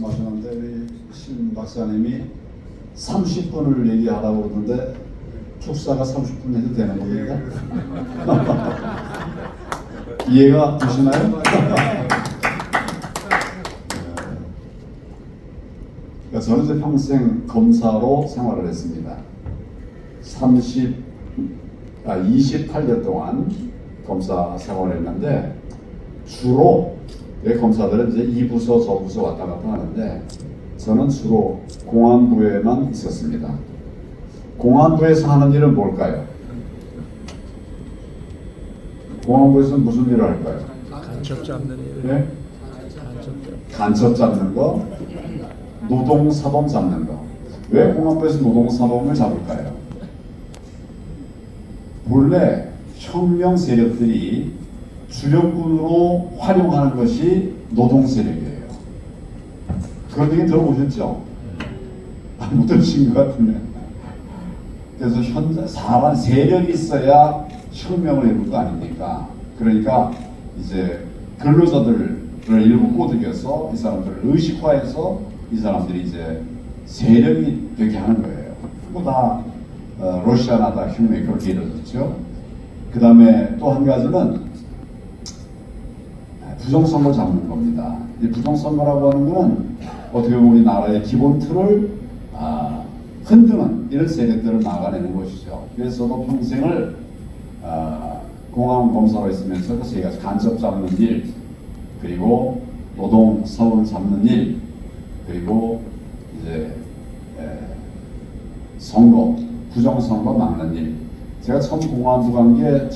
말씀하셨는데 우리 신 박사님이 30분을 얘기하라고 그러는데 축사가 30분 해도 되는 겁니까? 이해가 되시나요? 저는 이제 평생 검사로 생활을 했습니다. 28년 동안 검사 생활을 했는데 주로 검사들은 이제 이 부서 저 부서 왔다 갔다 하는데 저는 주로 공안부에만 있었습니다. 공안부에서 하는 일은 뭘까요? 공안부에서는 무슨 일을 할까요? 간첩 잡는 일. 네? 간첩 잡는 거, 노동사범 잡는 거. 왜 공안부에서 노동사범을 잡을까요? 본래 혁명 세력들이 주력군으로 활용하는 것이 노동 세력이에요. 그런 얘기 들어보셨죠? 못 들으신 것 같은데. 그래서 현재 사람 세력이 있어야 혁명을 이룰 거 아닙니까? 그러니까 이제 근로자들을 일부 꼬드겨서 이 사람들을 의식화해서 이 사람들이 이제 세력이 되게 하는 거예요. 그거 다 러시아나다 혁명이 그렇게 이루어졌죠. 그 다음에 또 한 가지는 부정선거 잡는 겁니다. 이 부정선거라고 하는 건 어떻게 보면 우리나라의 기본 틀을 흔드는 이런 세력들을 막아내는 것이죠. 그래서 저도 평생을 공안검사로 있으면서 그 세 가지 간첩 잡는 일, 그리고 노동사원 잡는 일, 그리고 이제 선거, 부정선거 막는 일. 제가 처음 공안부 간 게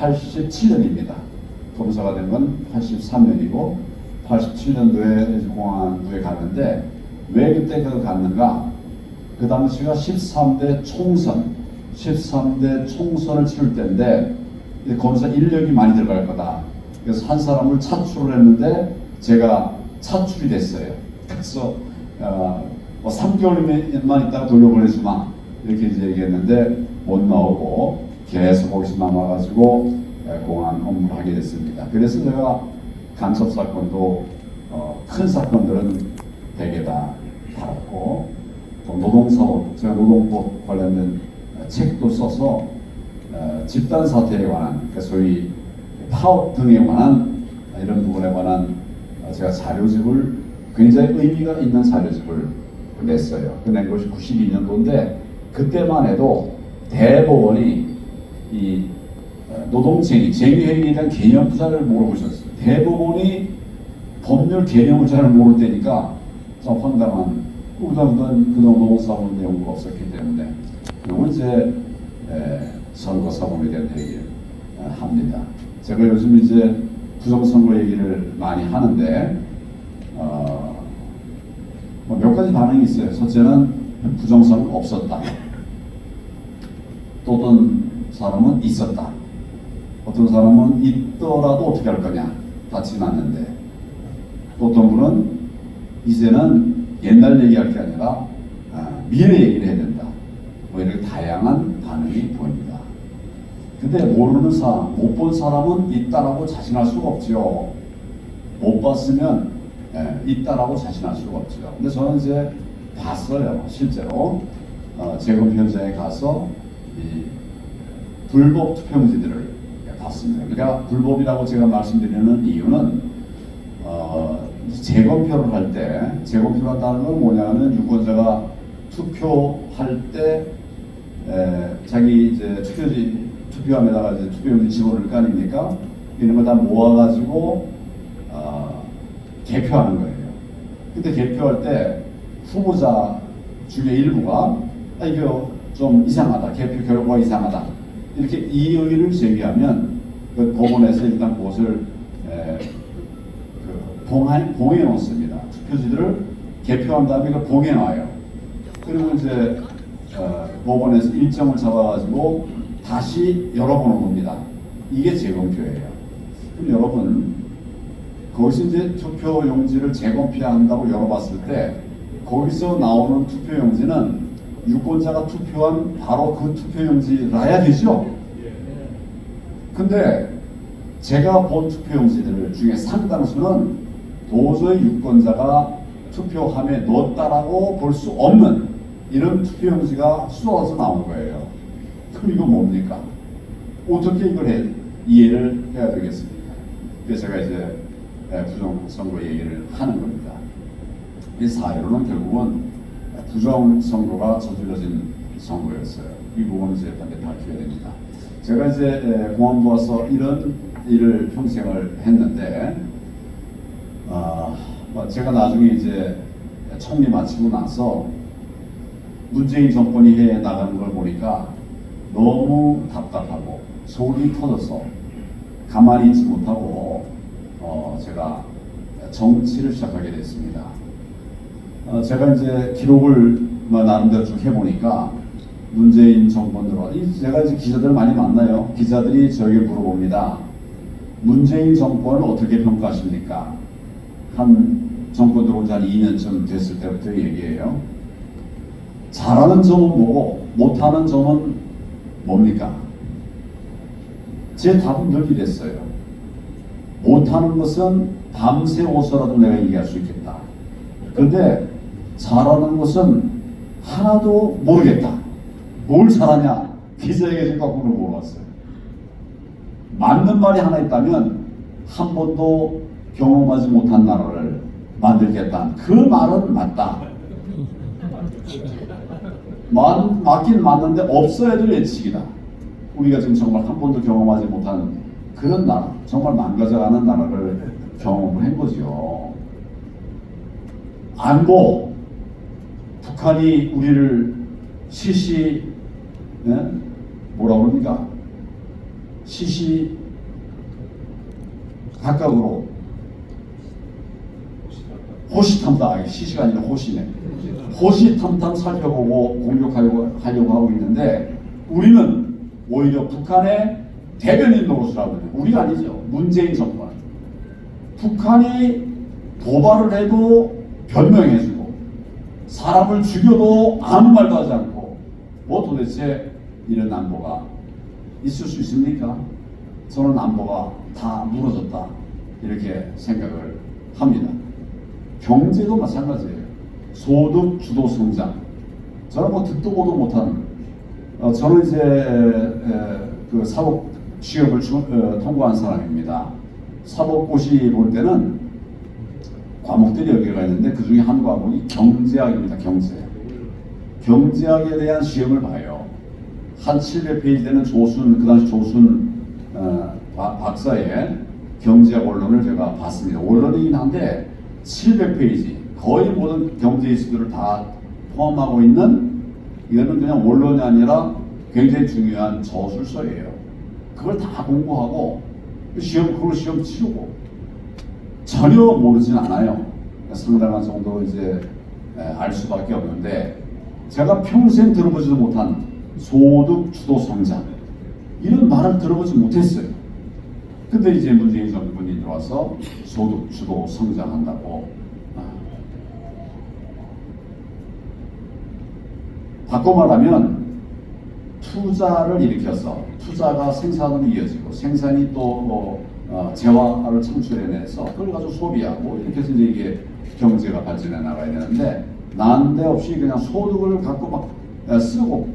1987년입니다. 검사가 된 건 83년이고 87년도에 공안부에 갔는데 왜 그때 그걸 갔는가? 그 당시가 13대 총선을 치를 때인데 검사 인력이 많이 들어갈 거다. 그래서 한 사람을 차출을 했는데 제가 차출이 됐어요. 그래서 3개월만 있다가 돌려보내주마 이렇게 이제 얘기했는데 못 나오고 계속 거기서 남아가지고 공안 업무를 하게 됐습니다. 그래서 제가 간첩 사건도 큰 사건들은 대개 다 다뤘고 또 노동사업, 제가 노동법 관련된 책도 써서 집단 사태에 관한 그러니까 소위 파업 등에 관한 이런 부분에 관한 제가 자료집을 굉장히 의미가 있는 자료집을 냈어요. 그 낸 것이 92년도인데 그때만 해도 대법원이 이 노동쟁의, 쟁의행위에 대한 개념도 잘 모르셨어요. 대법원이 법률 개념을 잘 모를 때니까 좀 황당한 그동안 노동사범 연구가 없었기 때문에 그리고 이제 선거사범에 대한 얘기를 합니다. 제가 요즘 이제 부정선거 얘기를 많이 하는데 몇 가지 반응이 있어요. 첫째는 부정선거 없었다. 또 어떤 사람은 있었다. 어떤 사람은 있더라도 어떻게 할 거냐. 다 지났는데. 또 어떤 분은 이제는 옛날 얘기할 게 아니라 미래 얘기를 해야 된다. 뭐 이렇게 다양한 반응이 보입니다. 근데 모르는 사람, 못 본 사람은 있다라고 자신할 수가 없죠. 못 봤으면 있다라고 자신할 수가 없죠. 근데 저는 이제 봤어요. 실제로 재검 현장에 가서 이 불법 투표용지들을 봤습니다. 그러니까 불법이라고 제가 말씀드리는 이유는 재검표를 할 때 재검표를 한다는 건 뭐냐면 유권자가 투표할 때 자기 이제 투표함에다가 이제 투표용지 집어넣을 거 아닙니까? 이런 걸 다 모아가지고 개표하는 거예요. 근데 개표할 때 후보자 중에 일부가 이거 좀 이상하다. 개표 결과가 이상하다. 이렇게 이의를 제기하면 그 법원에서 일단 그것을 봉해 놓습니다. 투표지들을 개표한 다음에 그걸 봉해 놔요. 그리고 이제 법원에서 일정을 잡아가지고 다시 열어보는 겁니다. 이게 재검표예요. 그럼 여러분 거기서 이제 투표용지를 재검표한다고 열어봤을 때 거기서 나오는 투표용지는 유권자가 투표한 바로 그 투표용지라야 되죠. 근데 제가 본 투표용지들 중에 상당수는 도저히 유권자가 투표함에 넣었다라고 볼 수 없는 이런 투표용지가 쏟아져 나온 거예요. 그럼 이거 뭡니까? 어떻게 이걸 이해를 해야 되겠습니까? 그래서 제가 이제 부정선거 얘기를 하는 겁니다. 이 사회로는 결국은 부정선거가 저질러진 선거였어요. 이 부분은 이제 밝혀야 됩니다. 제가 이제 공안부 와서 이런 일을 평생을 했는데, 제가 나중에 이제 총리 마치고 나서 문재인 정권이 해 나가는 걸 보니까 너무 답답하고 속이 터져서 가만히 있지 못하고 제가 정치를 시작하게 됐습니다. 제가 이제 기록을 나름대로 쭉 해보니까 문재인 정권 들어 제가 이제 기자들 많이 만나요. 기자들이 저에게 물어봅니다. 문재인 정권을 어떻게 평가하십니까? 한 정권 들어온 지 한 2년쯤 됐을 때부터 얘기해요. 잘하는 점은 뭐고 못하는 점은 뭡니까? 제 답은 늘 이랬어요. 못하는 것은 밤새워서라도 내가 얘기할 수 있겠다. 근데 잘하는 것은 하나도 모르겠다. 뭘 잘하냐? 기자에게 지금 거꾸로 물어봤어요. 맞는 말이 하나 있다면 한 번도 경험하지 못한 나라를 만들겠다. 그 말은 맞다. 맞긴 맞는데 없어야 될 예측이다. 우리가 지금 정말 한 번도 경험하지 못한 그런 나라, 정말 망가져가는 나라를 경험을 한 거죠. 안보, 북한이 우리를 뭐라 그럽니까? 각각으로 호시탐탐, 시시가 아니라 호시네. 호시탐탐 살펴보고 공격하려고 하고 있는데 우리는 오히려 북한의 대변인 노릇을 하거든요. 우리가 아니죠. 문재인 정권. 북한이 도발을 해도 변명해주고 사람을 죽여도 아무 말도 하지 않고 뭐 도대체 이런 안보가 있을 수 있습니까? 저는 안보가 다 무너졌다 이렇게 생각을 합니다. 경제도 마찬가지예요. 소득 주도 성장. 저는 뭐 듣도 보도 못한 저는 이제 그 사법 시험을 통과한 사람입니다. 사법고시 볼 때는 과목들이 여러 개가 있는데 그 중에 한 과목이 경제학입니다. 경제학에 대한 시험을 봐요. 한 700페이지 되는 그 당시 조순 박사의 경제학 원론을 제가 봤습니다. 원론이긴 한데 700페이지 거의 모든 경제 이슈들을 다 포함하고 있는 이거는 그냥 원론이 아니라 굉장히 중요한 저술서예요. 그걸 다 공부하고 그걸 시험 치르고 전혀 모르진 않아요. 상당한 정도 이제 알 수밖에 없는데 제가 평생 들어보지도 못한 소득 주도 성장 이런 말을 들어보지 못했어요. 근데 이제 문재인 정권이 들어와서 소득 주도 성장한다고 바꿔 말하면 투자를 일으켜서 투자가 생산으로 이어지고 생산이 또 재화를 창출해내서 그걸 가지고 소비하고 이렇게 해서 이제 이게 경제가 발전해 나가야 되는데 난데없이 그냥 소득을 갖고 막 쓰고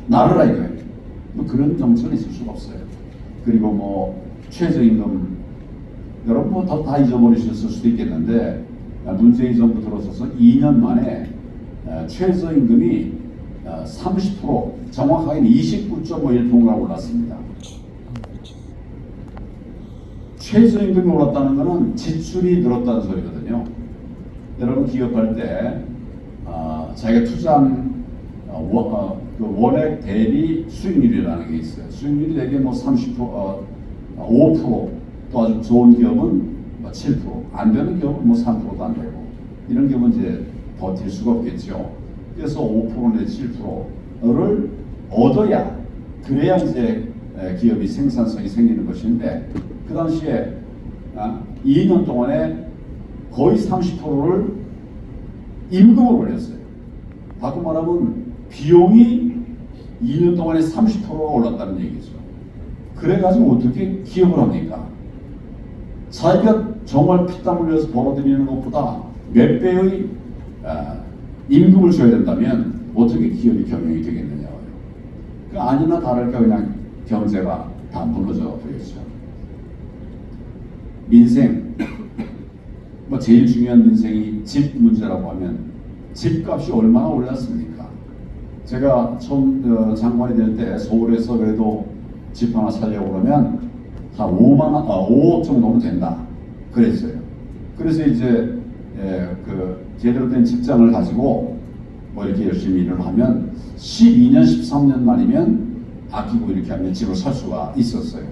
나르라 이거예요. 뭐 그런 정책은 있을 수가 없어요. 그리고 뭐 최저임금 여러분 뭐 다 잊어버리셨을 수도 있겠는데 문재인 정부 들어서서 2년 만에 최저임금이 30% 정확하게는 29.1%가 올랐습니다. 최저임금이 올랐다는 것은 지출이 늘었다는 소리거든요. 여러분 기업할 때 자기가 투자한 그 원액 대비 수익률이라는 게 있어요. 수익률이 대개 뭐 30%, 5%, 또 아주 좋은 기업은 7%, 안 되는 기업은 뭐 3%도 안 되고 이런 기업은 이제 버틸 수가 없겠죠. 그래서 5% 내지 7%를 얻어야 그래야 이제 기업이 생산성이 생기는 것인데 그 당시에 2년 동안에 거의 30%를 임금을 올렸어요. 바꿔 말하면 비용이 2년 동안에 30%가 올랐다는 얘기죠. 그래가지고 어떻게 기업을 합니까? 자기가 정말 피땀 흘려서 벌어들이는 것보다 몇 배의 임금을 줘야 된다면 어떻게 기업이 경영이 되겠느냐고요. 아니나 다를까 그냥 경제가 다 무너져 버렸죠. 민생, 뭐 제일 중요한 민생이 집 문제라고 하면 집값이 얼마나 올랐습니까? 제가 처음 장관이 될 때 서울에서 그래도 집 하나 살려고 그러면 한 5억 정도면 된다 그랬어요. 그래서 이제 그 제대로 된 직장을 가지고 뭐 이렇게 열심히 일을 하면 12년, 13년 만이면 아끼고 이렇게 하면 집을 살 수가 있었어요.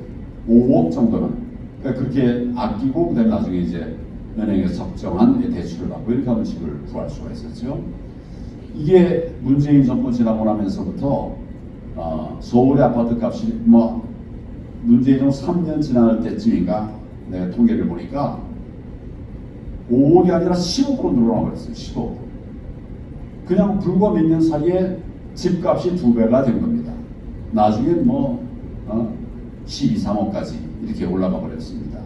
5억 정도는. 그러니까 그렇게 아끼고 그다음에 나중에 이제 은행에서 적정한 대출을 받고 이렇게 하면 집을 구할 수가 있었죠. 이게 문재인 정권 지나고 나면서부터 서울의 아파트 값이 뭐 문재인 정권 3년 지날 때쯤인가 내가 통계를 보니까 5억이 아니라 10억으로 늘어나 버렸어요. 10억. 그냥 불과 몇 년 사이에 집값이 2배가 된 겁니다. 나중에 뭐 12, 3억까지 이렇게 올라가 버렸습니다.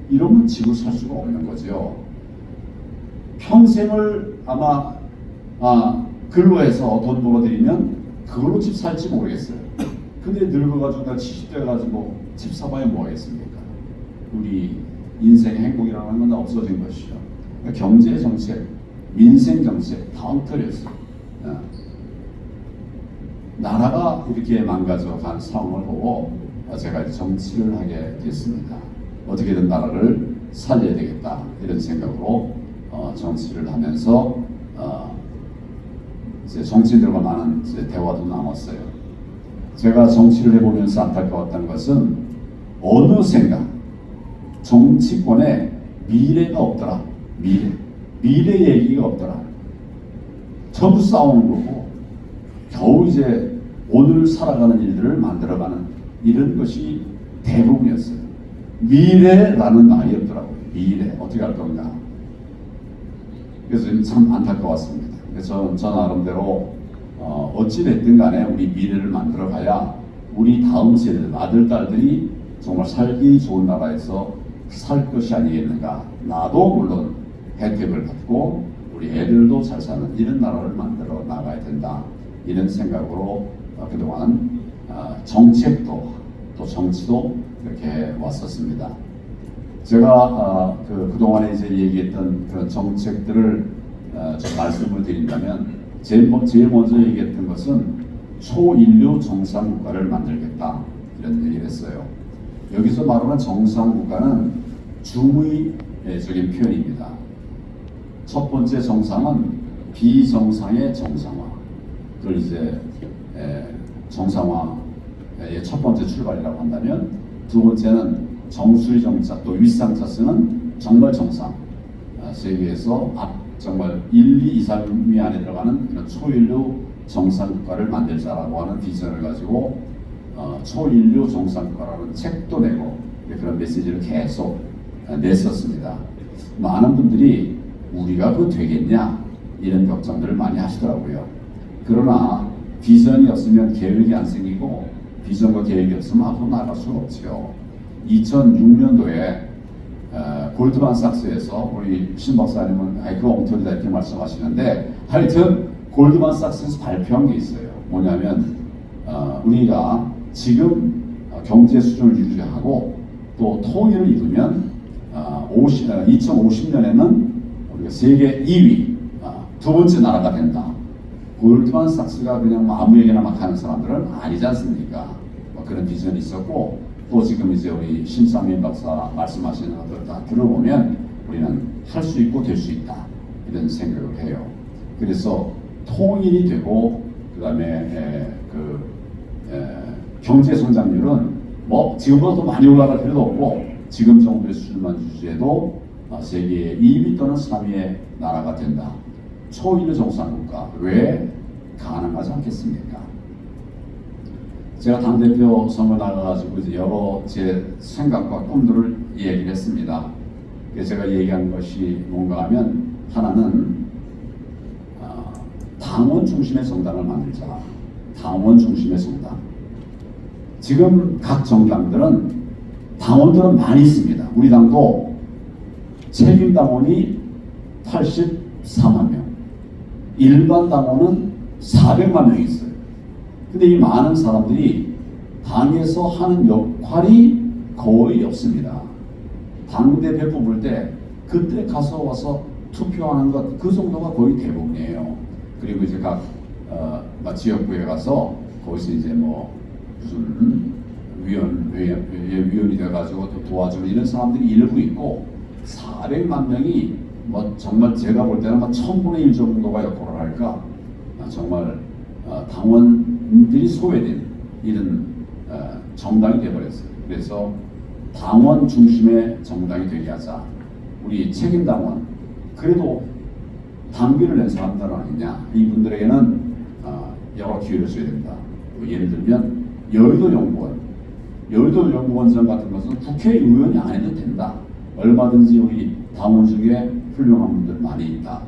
이러면 집을 살 수가 없는 거죠. 평생을 아마 근로해서 돈 벌어들이면 그걸로 집 살지 모르겠어요. 근데 늙어가지고 70대 가지고 집 사봐야 뭐 하겠습니까? 우리 인생의 행복이라는 건 없어진 것이죠. 그러니까 경제 정책, 민생 정책 다 엉터리였어요. 나라가 이렇게 망가져간 상황을 보고 제가 정치를 하게 됐습니다. 어떻게든 나라를 살려야 되겠다 이런 생각으로 정치를 하면서 이제 정치인들과 많은 이제 대화도 나눴어요. 제가 정치를 해보면서 안타까웠던 것은 어느샌가 정치권에 미래가 없더라. 미래 얘기가 없더라. 전부 싸우는 거고 겨우 이제 오늘 살아가는 일들을 만들어가는 이런 것이 대부분이었어요. 미래라는 말이 없더라고요. 미래 어떻게 할 건가. 그래서 참 안타까웠습니다. 그래서 저 나름대로 어찌 됐든 간에 우리 미래를 만들어 가야 우리 다음 세대들 아들 딸들이 정말 살기 좋은 나라에서 살 것이 아니겠는가. 나도 물론 혜택을 받고 우리 애들도 잘 사는 이런 나라를 만들어 나가야 된다. 이런 생각으로 그동안 정책도 또 정치도 이렇게 왔었습니다. 제가 그동안에 이제 얘기했던 그런 정책들을 좀 말씀을 드린다면 제일 먼저 얘기했던 것은 초인류 정상국가를 만들겠다 이런 얘기를 했어요. 여기서 말하는 정상국가는 중의적인 표현입니다. 첫 번째 정상은 비정상의 정상화. 그걸 이제 정상화의 첫 번째 출발이라고 한다면 두 번째는 정수리 정자 또 윗상자 쓰는 정말 정상. 세계에서 정말 1, 2, 3위 안에 들어가는 이런 초인류 정상국가를 만들자라고 하는 비전을 가지고 초인류 정상국가라는 책도 내고 그런 메시지를 계속 냈었습니다. 많은 분들이 우리가 그거 되겠냐 이런 걱정들을 많이 하시더라고요. 그러나 비전이 없으면 계획이 안 생기고 비전과 계획이 없으면 앞으로 나갈 수가 없죠. 2006년도에 골드만삭스에서 우리 신 박사님은 그거 엉터리다 이렇게 말씀하시는데 하여튼 골드만삭스에서 발표한 게 있어요. 뭐냐면 우리가 지금 경제 수준을 유지하고 또 통일을 이루면 2050년에는 우리가 세계 2위 두 번째 나라가 된다. 골드만삭스가 그냥 뭐 아무 얘기나 막 하는 사람들은 아니지 않습니까? 뭐 그런 비전이 있었고 또 지금 이제 우리 신상민 박사 말씀하시는 것들 다 들어보면 우리는 할 수 있고 될 수 있다 이런 생각을 해요. 그래서 통일이 되고 그다음에 경제 성장률은 뭐 지금보다 더 많이 올라갈 필요도 없고 지금 정도의 수준만 유지해도 세계 2위 또는 3위의 나라가 된다. 초인류 정상국가 왜 가능하지 않겠습니까? 제가 당대표 선거 나가가지고 이제 여러 제 생각과 꿈들을 얘기를 했습니다. 그래서 제가 얘기한 것이 뭔가 하면 하나는 당원 중심의 정당을 만들자. 당원 중심의 정당. 지금 각 정당들은 당원들은 많이 있습니다. 우리 당도 책임 당원이 84만 명, 일반 당원은 400만 명이 있어요. 근데 이 많은 사람들이 당에서 하는 역할이 거의 없습니다. 당대표 뽑을 때 그때 가서 와서 투표하는 것, 그 정도가 거의 대부분이에요. 그리고 이제 각 지역구에 가서 거기서 이제 뭐 무슨 위원이 돼가지고 또 도와주는 이런 사람들이 일부 있고, 400만 명이 뭐 정말 제가 볼 때는 뭐 1000분의 1 정도가 역할을 할까, 정말 당원들이 소외된 이런 정당이 되어버렸어요. 그래서 당원 중심의 정당이 되게 하자. 우리 책임 당원, 그래도 당비를 낸 사람들은 아니냐, 이분들에게는 여러 기회를 줘야 된다. 예를 들면 여의도 연구원장 같은 것은 국회의원이 안 해도 된다. 얼마든지 우리 당원 중에 훌륭한 분들 많이 있다.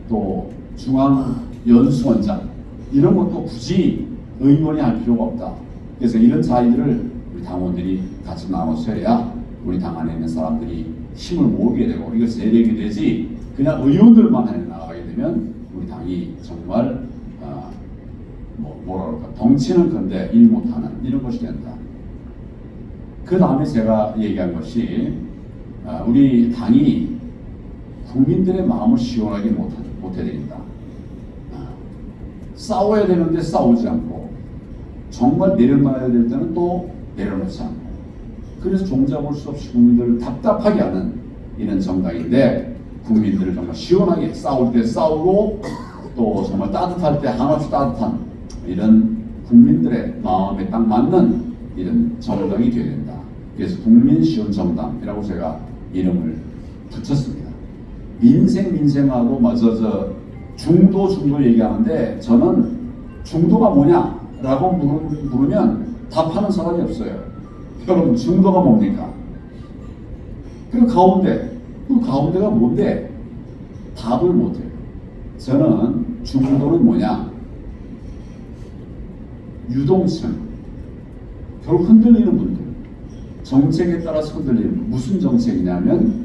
또 중앙연수원장, 이런 것도 굳이 의원이 할 필요가 없다. 그래서 이런 자리들을 우리 당원들이 같이 나눠서 해야 우리 당 안에 있는 사람들이 힘을 모으게 되고, 이거 세력이 되지 그냥 의원들만 해 나가게 되면 우리 당이 정말 뭐라 그럴까, 덩치는 큰데 일 못하는 이런 것이 된다. 그 다음에 제가 얘기한 것이 우리 당이 국민들의 마음을 시원하게 못해야 된다. 싸워야 되는데 싸우지 않고, 정말 내려놔야 될 때는 또 내려놓지 않고, 그래서 종잡을 수 없이 국민들을 답답하게 하는 이런 정당인데, 국민들을 정말 시원하게 싸울 때 싸우고, 또 정말 따뜻할 때 한없이 따뜻한 이런 국민들의 마음에 딱 맞는 이런 정당이 되어야 된다. 그래서 국민시원정당이라고 제가 이름을 붙였습니다. 민생하고 맞아 중도 얘기하는데, 저는 중도가 뭐냐라고 물으면 답하는 사람이 없어요. 여러분, 중도가 뭡니까? 그 가운데가 뭔데? 답을 못해요. 저는 중도는 뭐냐? 유동층, 결국 흔들리는 분들, 정책에 따라서 흔들리는 분. 무슨 정책이냐면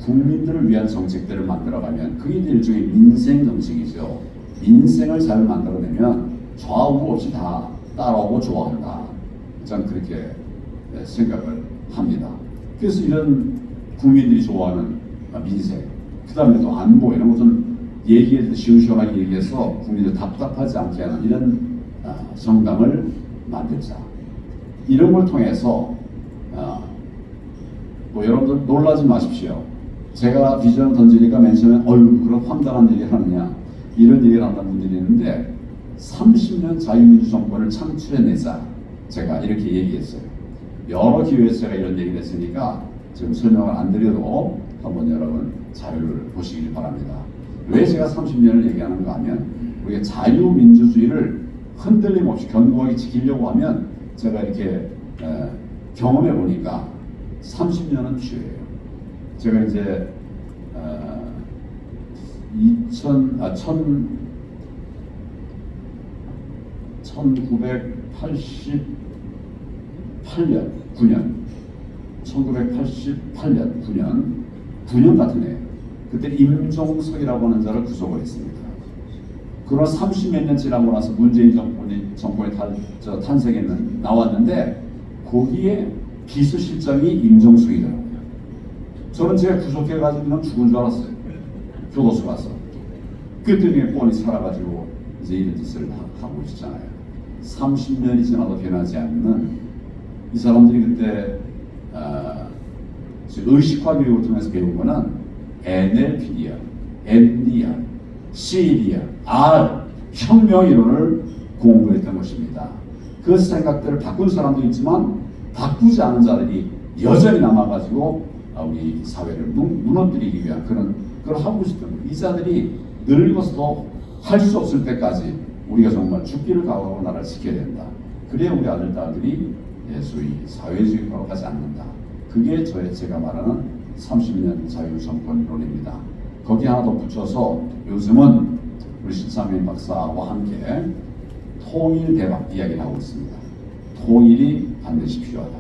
국민들을 위한 정책들을 만들어가면 그게 일종의 민생 정책이죠. 민생을 잘 만들어내면 좌우 없이 다 따라오고 좋아한다. 저는 그렇게 생각을 합니다. 그래서 이런 국민들이 좋아하는 민생, 그 다음에 또 안보, 이런 거 좀 시원시원하게 얘기해서 국민들 답답하지 않게 하는 이런 정당을 만들자. 이런 걸 통해서 여러분들 놀라지 마십시오. 제가 비전을 던지니까 맨 처음에 그런 황당한 얘기를 하느냐, 이런 얘기를 한다는 분들이 있는데, 30년 자유민주 정권을 창출해내자, 제가 이렇게 얘기했어요. 여러 기회에서 제가 이런 얘기를 했으니까 지금 설명을 안 드려도 한번 여러분 자료를 보시길 바랍니다. 왜 제가 30년을 얘기하는가 하면, 우리가 자유민주주의를 흔들림 없이 견고하게 지키려고 하면, 제가 이렇게 경험해 보니까 30년은 필요해요. 제가 이제 9년 같은 해요. 그때 임종석이라고 하는 자를 구속을 했습니다. 그러나 30몇 년 지나고 나서 문재인 정권이 나왔는데, 거기에 비서실장이 임종석이더라고요. 저는 제가 구속해가지고 그냥 죽은 줄 알았어요. 교도소 가서. 그랬더니 뻔히 살아가지고 이제 이런 짓을 하고 있잖아요. 30년이 지나도 변하지 않는 이 사람들이 그때 의식화 교육을 통해서 배운 거는 NLPDR, NDR, CDR, R, 혁명 이론을 공부했던 것입니다. 그 생각들을 바꾼 사람도 있지만 바꾸지 않은 자들이 여전히 남아가지고 우리 사회를 무너뜨리기 위한 그걸 하고 있었던 거예요. 이 자들이 늙어서 더 할 수 없을 때까지 우리가 정말 죽기를 각오하고 나라를 지켜야 된다. 그래야 우리 아들, 딸들이 소위 사회주의로 가지 않는다. 그게 제가 말하는 30년 자유정권론입니다. 거기 하나 더 붙여서 요즘은 우리 신상민 박사와 함께 통일 대박 이야기를 하고 있습니다. 통일이 반드시 필요하다.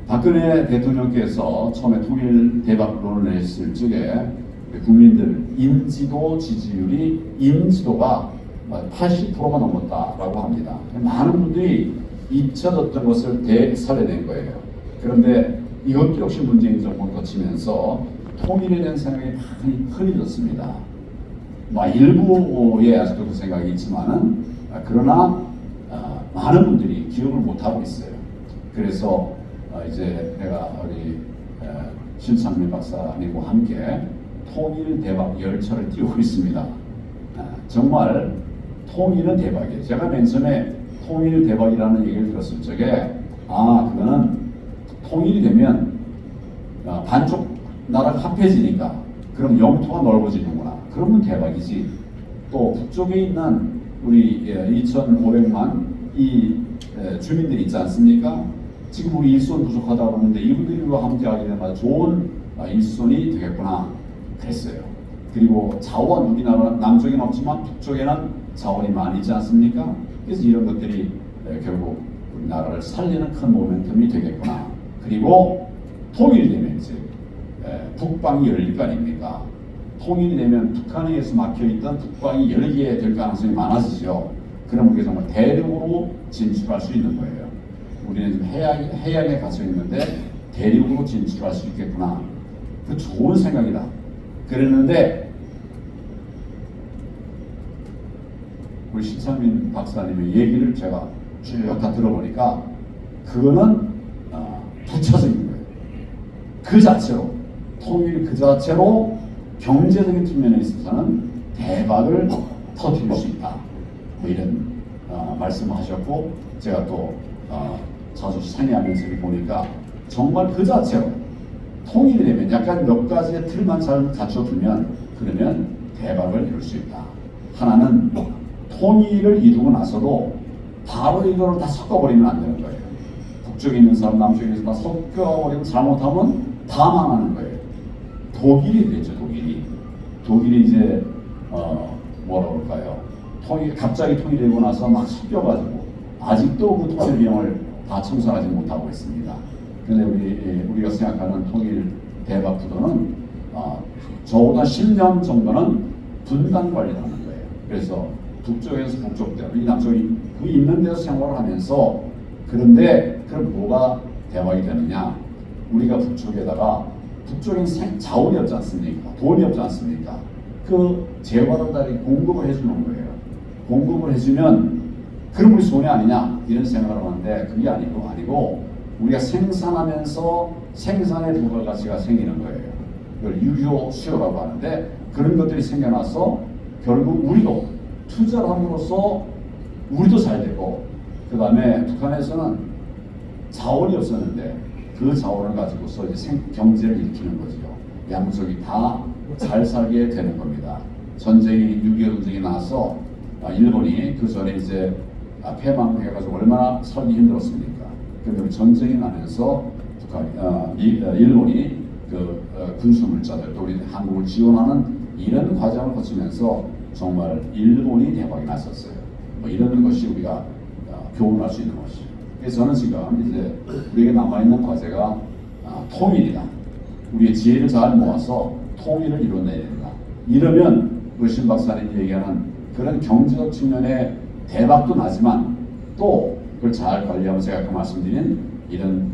박근혜 대통령께서 처음에 통일 대박론을 했을 적에 국민들 인지도 지지율이 인지도가 80%가 넘었다라고 합니다. 많은 분들이 잊혀졌던 것을 되살려낸 거예요. 그런데 이것도 역시 문재인 정부를 거치면서 통일에 대한 생각이 많이 흐려졌습니다. 일부에 아직도 그 생각이 있지만은 그러나 많은 분들이 기억을 못하고 있어요. 그래서 이제 내가 우리 신창민 박사님과 함께 통일 대박 열차를 띄우고 있습니다. 정말 통일은 대박이에요. 제가 맨 처음에 통일 대박이라는 얘기를 들었을 적에 그거는 통일이 되면 반쪽 나라가 합해지니까 그럼 영토가 넓어지는구나. 그러면 대박이지. 또 북쪽에 있는 우리 2,500만 이 주민들이 있지 않습니까? 지금 우리 일손 부족하다고 그러는데 이분들과 함께하게 되면 좋은 일손이 되겠구나 그랬어요. 그리고 자원, 우리나라 남쪽에는 없지만 북쪽에는 자원이 많이 있지 않습니까? 그래서 이런 것들이 결국 우리나라를 살리는 큰 모멘텀이 되겠구나. 그리고 통일되면 이제 북방이 열릴 거 아닙니까? 통일이 되면 북한에 의해서 막혀있던 북방이 열리게 될 가능성이 많아지죠. 그럼 우리가 정말 대륙으로 진출할 수 있는 거예요. 우리는 지금 해양에 갇혀 있는데 대륙으로 진출할 수 있겠구나. 그 좋은 생각이다. 그랬는데 우리 신창민 박사님의 얘기를 제가 쭉 다 들어보니까 그거는 부차적인 거예요. 그 자체로 통일 그 자체로 경제적인 측면에 있어서는 대박을 터뜨릴 수 있다. 이런 말씀을 하셨고 제가 또 자주 상의하면서 보니까 정말 그 자체로 통일이 되면 약간 몇 가지의 틀만 잘 갖춰두면 그러면 대박을 이룰 수 있다. 하나는 통일을 이루고 나서도 바로 이거를 다 섞어버리면 안 되는 거예요. 북쪽에 있는 사람, 남쪽에 있는 사람 다 섞어버리면 잘못하면 다 망하는 거예요. 독일이 됐죠. 독일이 이제 뭐라 그럴까요? 갑자기 통일되고 나서 막 섞여가지고 아직도 그 통일 비용을 다 청산하지 못하고 있습니다. 그런데 우리가 생각하는 통일 대박 구도는 적어도 10년 정도는 분단 관리를 하는 거예요. 그래서 북쪽에서 북쪽대로 이 남쪽이 그 있는 데서 생활을 하면서 그런데 그럼 뭐가 대박이 되느냐? 우리가 북쪽에다가 북쪽엔 자원이 없지 않습니까? 돈이 없지 않습니까? 그 재활원들이 공급을 해주는 거예요. 공급을 해주면 그럼 우리 손해 아니냐 이런 생각을 하는데 그게 아니고 우리가 생산하면서 생산의 부가가치가 생기는 거예요. 그걸 유효 수요라고 하는데 그런 것들이 생겨나서 결국 우리도 투자를 함으로써 우리도 잘 되고 그 다음에 북한에서는 자원이 없었는데 그 자원을 가지고서 이제 경제를 일으키는 거죠. 양쪽이 다 잘 살게 되는 겁니다. 전쟁이 6.25 전쟁이 나서 일본이 그 전에 이제 패망해가지고 얼마나 살기 힘들었습니까? 그런데 전쟁이 나면서 일본이 그 군수물자들 또 우리 한국을 지원하는 이런 과정을 거치면서 정말 일본이 대박이 났었어요. 이런 것이 우리가 교훈할 수 있는 것이죠. 그래서 저는 지금 이제 우리에게 남아있는 과제가 통일이다. 우리의 지혜를 잘 모아서 통일을 이뤄내야 된다. 이러면 우리 신 박사님이 얘기하는 그런 경제적 측면의 대박도 나지만 또 그걸 잘 관리하면 제가 아까 말씀드린 이런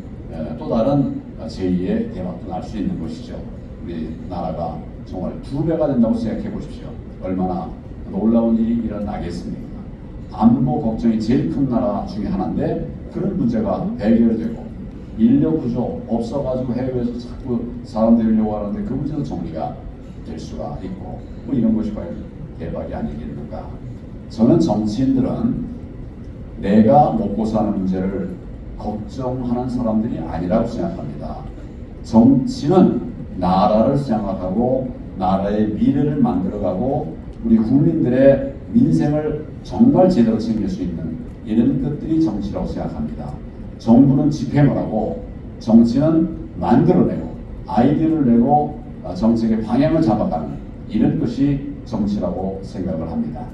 또 다른 제2의 대박도 날 수 있는 것이죠. 우리 나라가 정말 2배가 된다고 생각해 보십시오. 얼마나 놀라운 일이 일어나겠습니까? 안보 걱정이 제일 큰 나라 중에 하나인데 그런 문제가 해결되고 인력 구조 없어가지고 해외에서 자꾸 사람들이 요구하는데 그 문제도 정리가 될 수가 있고 이런 것이 과연 대박이 아니겠는가. 저는 정치인들은 내가 먹고 사는 문제를 걱정하는 사람들이 아니라고 생각합니다. 정치는 나라를 생각하고 나라의 미래를 만들어가고 우리 국민들의 민생을 정말 제대로 챙길 수 있는 이런 것들이 정치라고 생각합니다. 정부는 집행을 하고 정치는 만들어내고 아이디어를 내고 정책의 방향을 잡아가는 이런 것이 정치라고 생각을 합니다.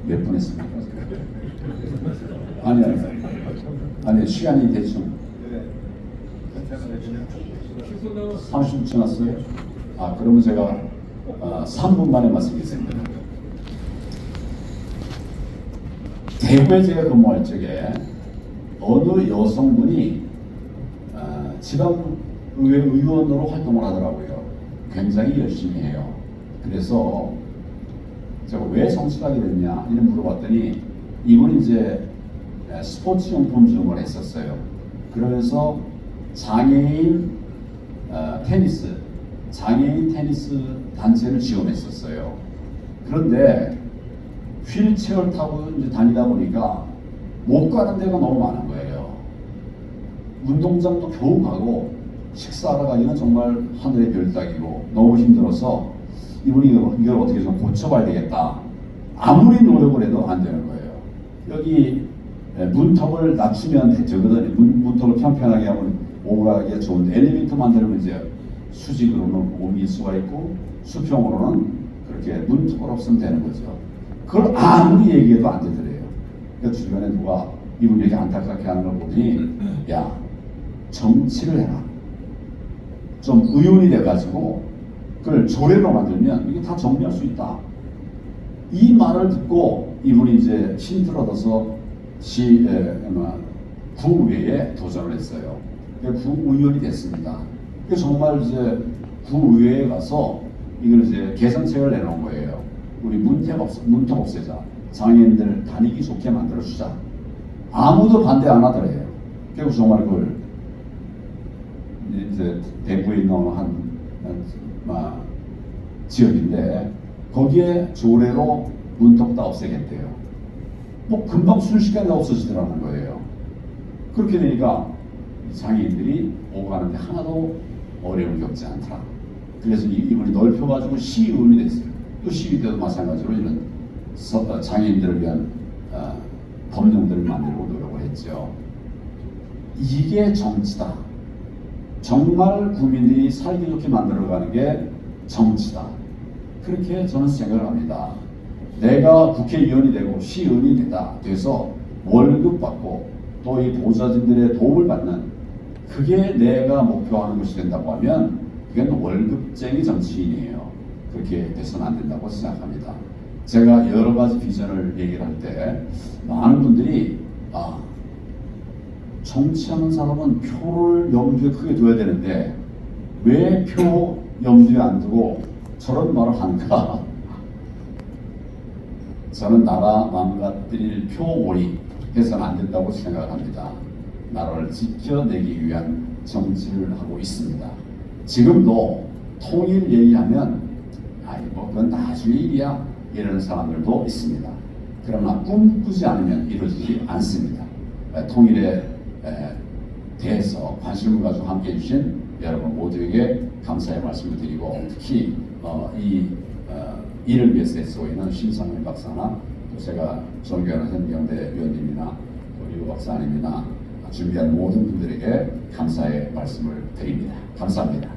몇 분 했습니까? 아니 시간이 대충 30분 지났어요? 아, 그러면 제가 3분 만에 말씀드리겠습니다. 대구에 제가 근무할 적에 어느 여성분이 지방의회 의원으로 활동을 하더라고요. 굉장히 열심히 해요. 그래서 제가 왜 성실하게 됐냐 이런 물어봤더니 이분이 이제 스포츠 용품점을 했었어요. 그러면서 장애인 테니스 단체를 지원했었어요. 그런데 휠체어를 타고 이제 다니다 보니까 못 가는 데가 너무 많은 거예요. 운동장도 겨우 가고 식사하러 가기는 정말 하늘의 별 따기고 너무 힘들어서 이분이 이걸 어떻게 좀 고쳐봐야 되겠다. 아무리 노력을 해도 안 되는 거예요. 여기 문턱을 낮추면 되거든요. 문턱을 평평하게 하면 오가기가 좋은데 엘리베이터 만들면 이제 수직으로는 옮길 수가 있고 수평으로는 그렇게 문턱을 없으면 되는 거죠. 그걸 아무리 얘기해도 안 되더래요. 그러니까 주변에 누가 이분 이렇게 안타깝게 하는 걸 보더니 야, 정치를 해라. 좀 의원이 돼가지고 그걸 조례로 만들면 이게 다 정리할 수 있다. 이 말을 듣고 이분이 이제 힘들 얻어서 구의회에 도전을 했어요. 구의원이 됐습니다. 그래서 정말 이제 구의회에 가서 이걸 이제 개선책을 내놓은 거예요. 우리 문턱 없애자. 장애인들 다니기 좋게 만들어주자. 아무도 반대 안 하더래요. 결국 정말 그걸 이제 대구에 있는 한 지역인데 거기에 조례로 문턱 다 없애겠대요. 뭐 금방 순식간에 없어지더라는 거예요. 그렇게 되니까 장애인들이 오고 가는데 하나도 어려움을 겪지 않더라. 그래서 이분이 넓혀가지고 시의원이 됐어요. 또 시위 때도 마찬가지로 이런 장애인들을 위한 법령들을 만들고 노력을 했죠. 이게 정치다. 정말 국민들이 살기 좋게 만들어가는 게 정치다. 그렇게 저는 생각을 합니다. 내가 국회의원이 되고 시의원이 돼서 월급 받고 또 이 보좌진들의 도움을 받는 그게 내가 목표하는 것이 된다고 하면 그건 월급쟁이 정치인이에요. 그렇게 돼서는 안 된다고 생각합니다. 제가 여러 가지 비전을 얘기를 할 때 많은 분들이 정치하는 사람은 표를 염두에 크게 둬야 되는데 왜 표 염두에 안 두고 저런 말을 하는가? 저는 나라 망가뜨릴 표몰이 해서는 안 된다고 생각합니다. 나라를 지켜내기 위한 정치를 하고 있습니다. 지금도 통일 얘기하면 그건 나중에 일이야 이러는 사람들도 있습니다. 그러나 꿈꾸지 않으면 이루어지지 않습니다. 통일에 대해서 관심을 가지고 함께해 주신 여러분 모두에게 감사의 말씀을 드리고 특히 이를 위해서 애쓰고 있는 신상민 박사나 제가 존경하는 현경대 위원님이나 류 박사님이나 준비한 모든 분들에게 감사의 말씀을 드립니다. 감사합니다.